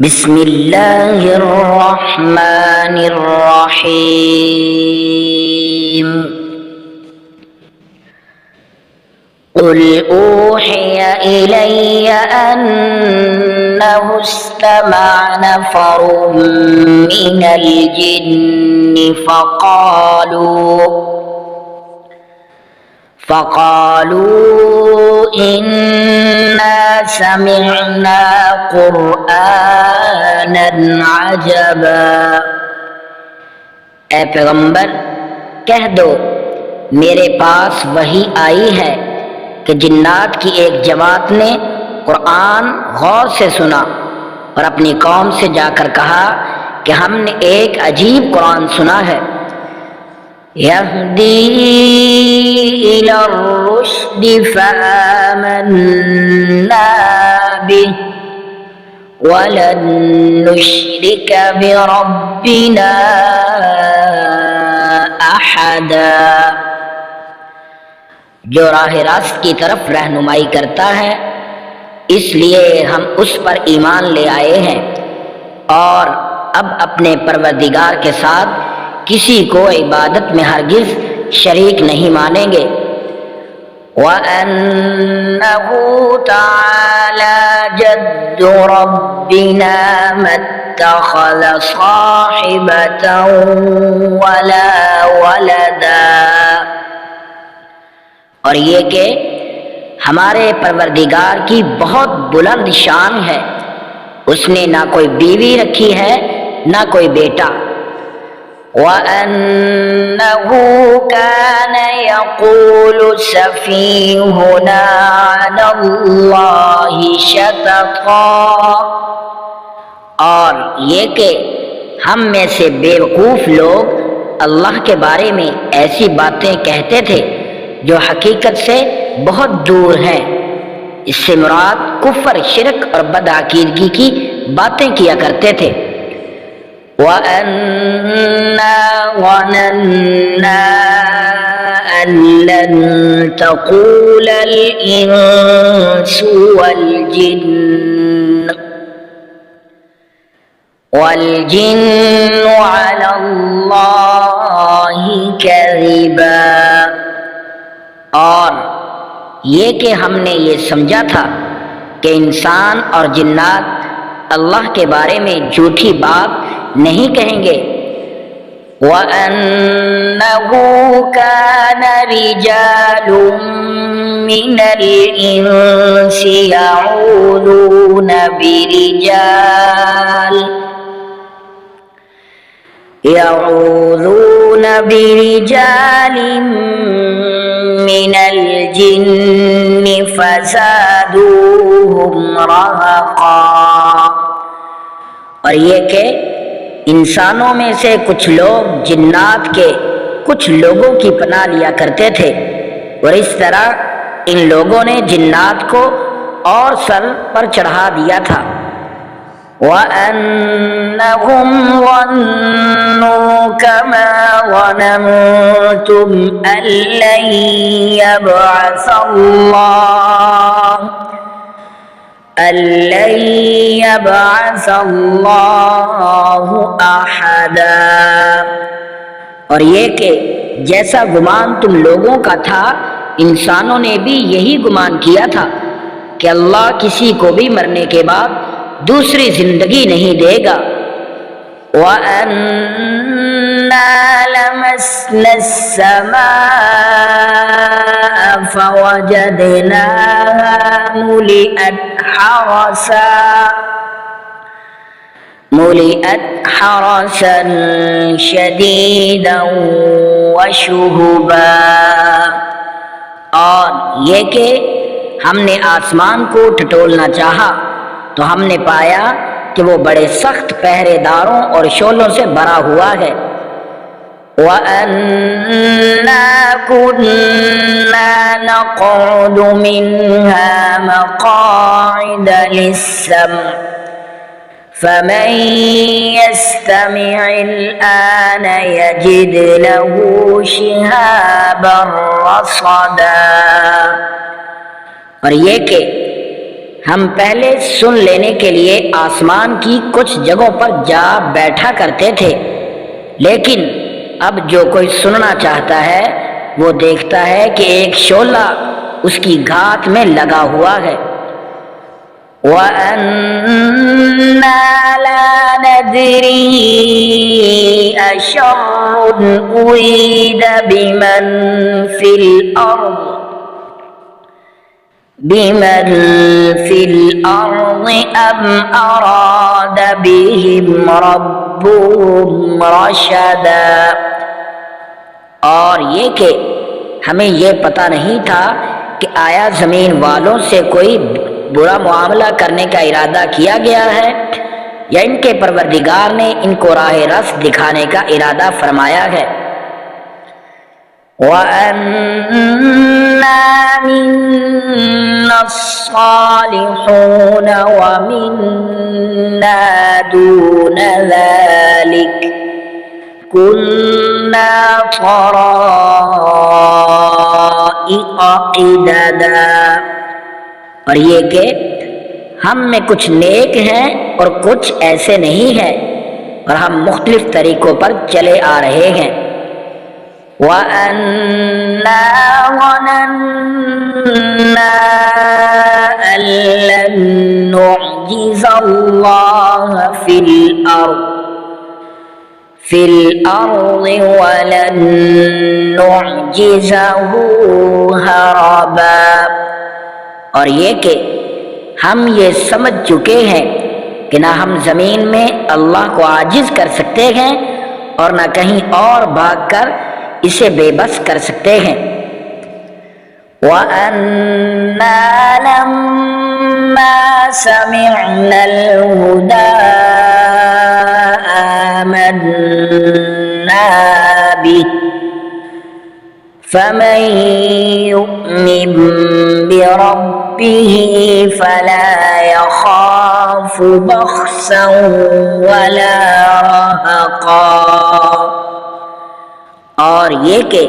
बिस्मिल्लाहिर्रहमानिर्रहीम। क़ुल ऊहिय इलय्य अन्नहु इस्तमअ नफ़रुम मिनल जिन्नि फ़क़ालू इन्ना समिअना क़ुरआनन अजबा। ए पैगंबर, कह दो मेरे पास वही आई है कि जिन्नात की एक जमात ने कुरान गौर से सुना और अपनी कौम से जाकर कहा कि हमने एक अजीब कुरान सुना है। यहदी इलर रुश्दि फ़आमन्ना बिही वलन नुश्रिक बिरब्बिना अहदा। जो राह रास्त की तरफ रहनुमाई करता है, इसलिए हम उस पर ईमान ले आए हैं और अब अपने परवरदिगार के साथ किसी को इबादत में हरगिज शरीक नहीं मानेंगे। वअन्नहु तआला जद्दु रब्बिना मत्तख़ज़ साहिबतन वला वलदा। और ये कि हमारे परवरदिगार की बहुत बुलंद शान है, उसने ना कोई बीवी रखी है ना कोई बेटा। वअन्नहु कान यक़ूलु सफ़ीहुना अलल्लाहि शतता। और ये कि हम में से बेवकूफ़ लोग अल्लाह के बारे में ऐसी बातें कहते थे जो हकीकत से बहुत दूर हैं। इससे मुराद कुफ्र, शिरक और बदअकीदगी की बातें किया करते थे। वअन्ना ज़नन्ना अन लन तक़ूलल इंसु वल जिन्नु अलल्लाहि कज़िबा। और ये कि हमने ये समझा था कि इंसान और जिन्नात अल्लाह के बारे में झूठी बात नहीं कहेंगे। वअन्नहु कान रिजालुम मिनल इंसि यऊज़ून बिरिजालिम मिनल जिन्नि फ़ज़ादूहुम रहक़ा। और ये कि इंसानों में से कुछ लोग जिन्नात के कुछ लोगों की पनाह लिया करते थे और इस तरह इन लोगों ने जिन्नात को और सर पर चढ़ा दिया था। वअन्नहुम ज़न्नू कमा ज़ननतुम अल्लन यबअसल्लाहु अहदा। और ये कि जैसा गुमान तुम लोगों का था, इंसानों ने भी यही गुमान किया था कि अल्लाह किसी को भी मरने के बाद दूसरी जिंदगी नहीं देगा। वअन्ना लमस्ना अस्समाअ फवजदनाहा मुलिअत हरसन शदीदन वशुहुबा। और ये कि हमने आसमान को टटोलना चाहा तो हमने पाया कि वो बड़े सख्त पहरेदारों और शोलों से भरा हुआ है। वअन्ना कुन्ना नक़उदु मिन्हा मक़ाइद लिस्सम्अ फमन यस्तमि'ल आन यजिद लहू शिहाबन रसदा। और ये कि हम पहले सुन लेने के लिए आसमान की कुछ जगहों पर जा बैठा करते थे, लेकिन अब जो कोई सुनना चाहता है वो देखता है कि एक शोला उसकी घात में लगा हुआ है। वअन्ना ला नदरी अशर्रुन उरीद बिमन फिल अर्द अम अराद बिहिम रब्बुहुम रशदा। और ये कि हमें ये पता नहीं था कि आया ज़मीन वालों से कोई बुरा मुआमला करने का इरादा किया गया है या इनके परवरदिगार ने इनको राह रास्त दिखाने का इरादा फरमाया है। वअन्ना मिन्नस्सालिहून व मिन्ना दून ज़ालिक कुन्ना तराइक़ क़िददा। और ये कि हम में कुछ नेक हैं और कुछ ऐसे नहीं हैं और हम मुख्तलिफ तरीकों पर चले आ रहे हैं। वअन्ना ज़नन्ना अल्लन नुअ्जिज़ल्लाह फिल अर्ज़ वलन नुअ्जिज़हु हरबा। और ये कि हम ये समझ चुके हैं कि ना हम ज़मीन में अल्लाह को आजिज़ कर सकते हैं और ना कहीं और भागकर इसे बेबस कर सकते हैं। वअन्ना लम्मा समिअनल हुदा आमन्ना बिही फमन युमिन बिरब्बिही फला यखाफु बख्सन वला रहक़ा। और ये कि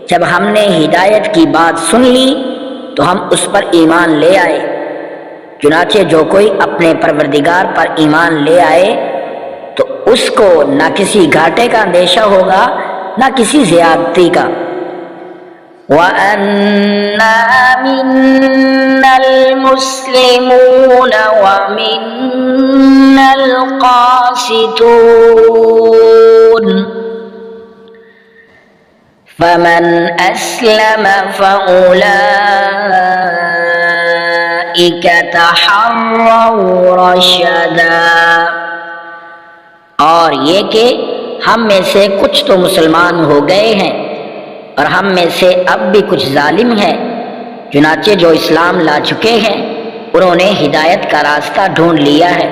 जब हमने हिदायत की बात सुन ली तो हम उस पर ईमान ले आए। चुनाचे जो कोई अपने परवरदिगार पर ईमान ले आए तो उसको न किसी घाटे का अंदेशा होगा न किसी ज़ियादती का। वअन्ना मिन्नल मुस्लिमून व मिन्नल क़ासितून फमन अस्लम फउलाइक तहर्रव रशदा। और ये कि हम में से कुछ तो मुसलमान हो गए हैं और हम में से अब भी कुछ जालिम हैं, चुनाचे जो इस्लाम ला चुके हैं उन्होंने हिदायत का रास्ता ढूंढ लिया है।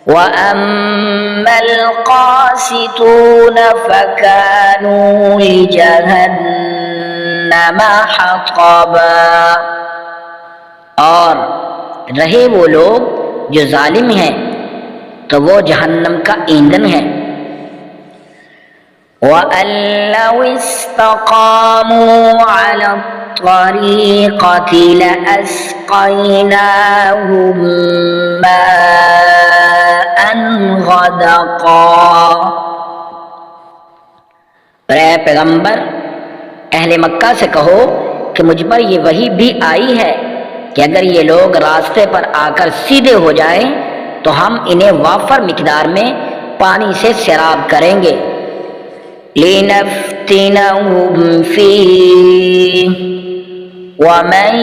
वअम्मल क़ासितून फ़कानू लिजहन्नम हतबा। और रहे वो लोग जो जालिम हैं तो वो जहन्नम का ईंधन है। वअल्लौ इस्तक़ामू अला त्वरीक़ति लअस्क़यनाहुम माअन ग़दक़ा। ऐ पैगंबर, अहले मक्का से कहो कि मुझ पर ये वही भी आई है कि अगर ये लोग रास्ते पर आकर सीधे हो जाएं तो हम इन्हें वाफर मिकदार में पानी से शराब करेंगे। लिनफ्तिनहुम फीह वमन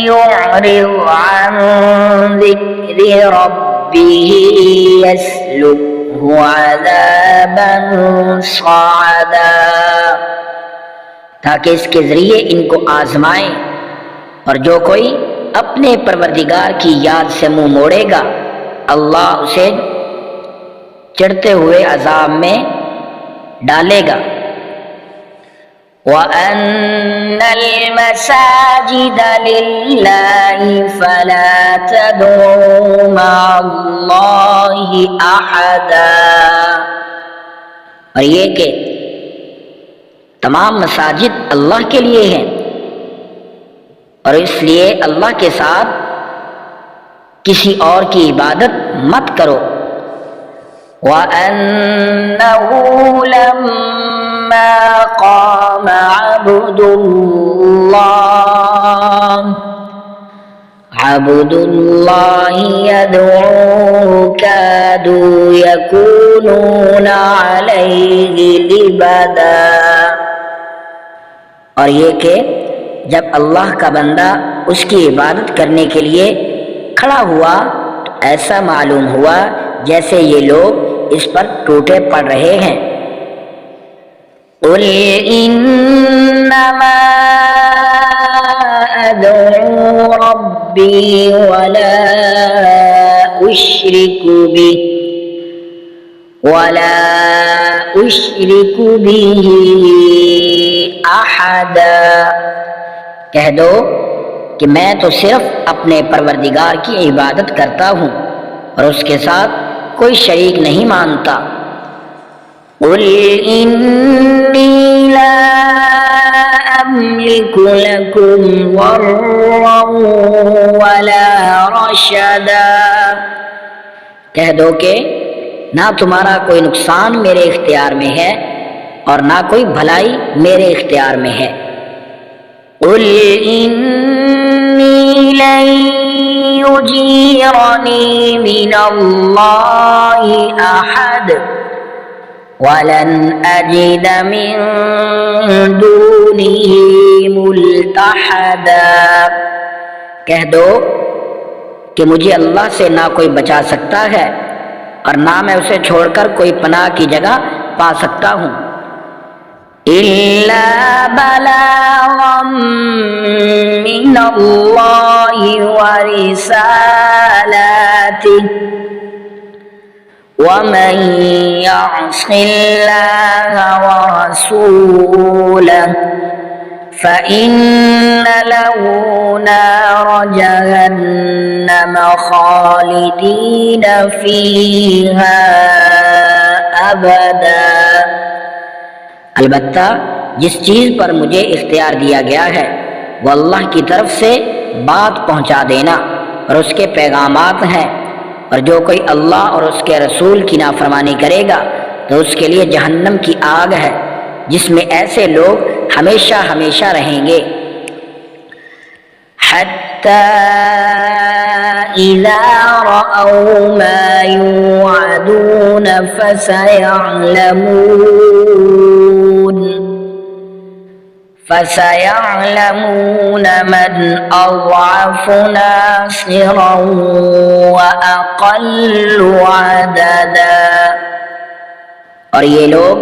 युअरिद अन ज़िक्रि रब्बिही यस्लुकहु अज़ाबन सअदा। ताकि इसके ज़रिए इनको आजमाएं और जो कोई अपने परवरदिगार की याद से मुंह मोड़ेगा अल्लाह उसे चढ़ते हुए अजाब में डालेगा। वअन्नल मसाजिद लिल्लाहि फला तदउ मअल्लाहि अहदा। और ये कि तमाम मसाजिद अल्लाह के लिए हैं और इसलिए अल्लाह के साथ किसी और की इबादत मत करो। وأنه لما قام عبد الله يدعوه كادوا يكونون عليه لبدا। और ये कि जब अल्लाह का बंदा उसकी इबादत करने के लिए खड़ा हुआ तो ऐसा मालूम हुआ जैसे ये लोग इस पर टूटे पड़ रहे हैं। قل إنما أدعو ربي ولا أشرك به أحدا। कह दो कि मैं तो सिर्फ अपने परवरदिगार की इबादत करता हूँ और उसके साथ कोई शरीक नहीं मानता। قل إني لا أملك لكم ضرا ولا رشدا। कह दो कि ना तुम्हारा कोई नुकसान मेरे इख्तियार में है और ना कोई भलाई मेरे इख्तियार में है। قل إني لن يجيرني من الله أحد ولن أجد من دونه ملتحدا। कह दो कि मुझे अल्लाह से ना कोई बचा सकता है और ना मैं उसे छोड़कर कोई पनाह की जगह पा सकता हूँ। إلا بلاغا من الله ورسالاته ومن يعص الله ورسوله فإن له نار جهنم خالدين فيها أبدا। अलबत्ता जिस चीज़ पर मुझे इख्तियार दिया गया है वो अल्लाह की तरफ से बात पहुंचा देना और उसके पैगामात हैं, और जो कोई अल्लाह और उसके रसूल की नाफरमानी करेगा तो उसके लिए जहन्नम की आग है जिसमें ऐसे लोग हमेशा हमेशा रहेंगे। हत्ता इज़ा रअौ मा युअदून فسيعلمون من أضعف ناصرا وأقل عددا। और ये लोग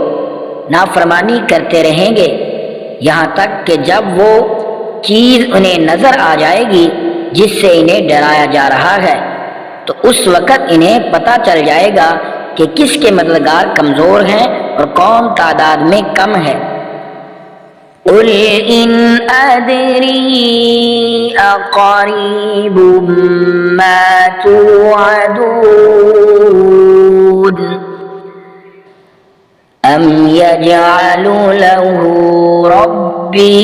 नाफरमानी करते रहेंगे यहाँ तक कि जब वो चीज़ उन्हें नज़र आ जाएगी जिससे इन्हें डराया जा रहा है तो उस वक़्त इन्हें पता चल जाएगा कि किसके मददगार कमज़ोर हैं और कौन तादाद में कम है। قل إن أدري أقريب ما توعدون أم يجعل له ربي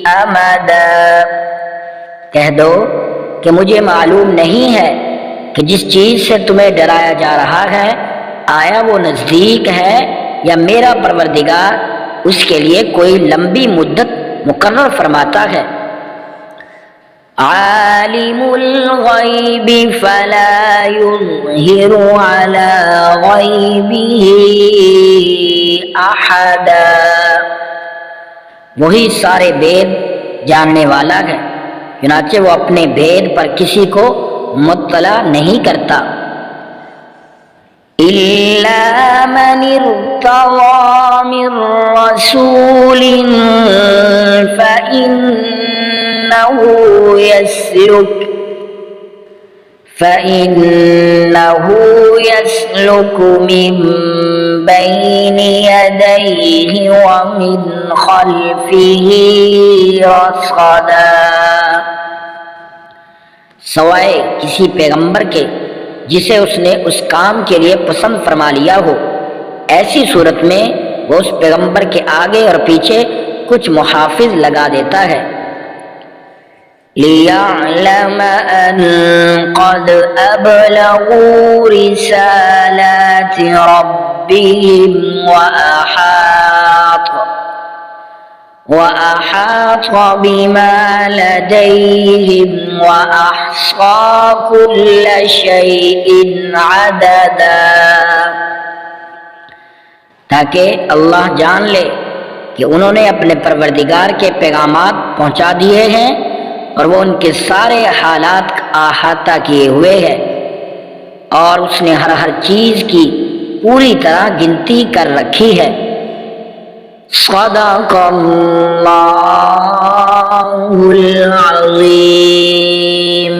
أمدا। कह दो कि मुझे मालूम नहीं है कि जिस चीज़ से तुम्हें डराया जा रहा है आया वो नज़दीक है या मेरा परवरदिगार उसके लिए कोई लंबी मुद्दत मुकर्रर फरमाता है। आलिमुल गैबि फला युज़हिरु अला गैबिही अहदा। वही सारे भेद जानने वाला है, चुनाचे वो अपने भेद पर किसी को मुत्तला नहीं करता। इल्ला मन इर्तज़ा मिन रसूलिन फ़इन्नहु यस्लुकु मिन बैनि यदैहि व मिन खल्फ़िही रसदा। सवाए किसी पैगंबर के जिसे उसने उस काम के लिए पसंद फरमा लिया हो, ऐसी सूरत में वो उस पैगंबर के आगे और पीछे कुछ मुहाफिज लगा देता है। ليعلم أن قد أبلغوا رسالات ربهم وأحاط بما لديهم وأحصى كل شيء عددا, ताकि अल्लाह जान ले कि उन्होंने अपने परवरदिगार के पैगामात पहुंचा दिए हैं और वो उनके सारे हालात का अहाता किए हुए है और उसने हर हर चीज की पूरी तरह गिनती कर रखी है। सदक़ल्लाहुल अज़ीम।